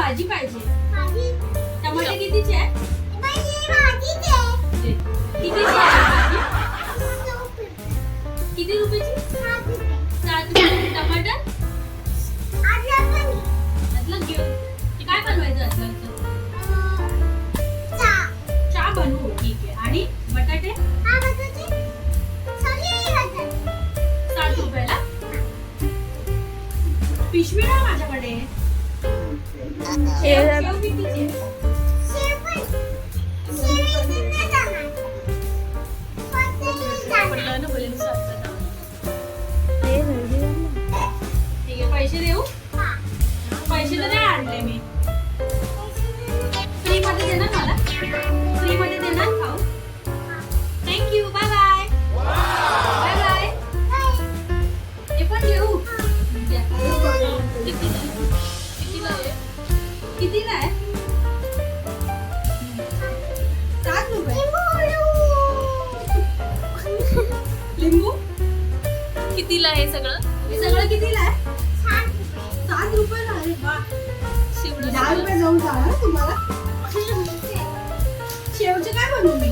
भाजी पाहिजे. भाजी टमाटे कितीचे आहे? भाजीचे कितीची आहे भाजी? किती रुपयाची? 7 रुपये. टमाटर अदरक घेऊ. काय बनवायचं अदरकचं? चहा बनवू. ठीक आहे. आणि बटाटे 7 रुपयाला. पिशवी ना माझ्याकडे. शेव कितीची आहे? ठीक आहे. पैसे देऊ? पैसे तर नाही आणले मी. फ्री मध्ये देणार मला? फ्री मध्ये देणार खाऊ? Thank you. Bye bye. Bye bye. हे पण घेऊ. कितीला आहे? 7 रुपये. लिंबू कितीला आहे सगळं? हे सगळं कितीला आहे? 7 रुपयाला आहे. वा. 10 रुपये जाऊन जाणार तुम्हाला. शेवचे काय बनवू मी?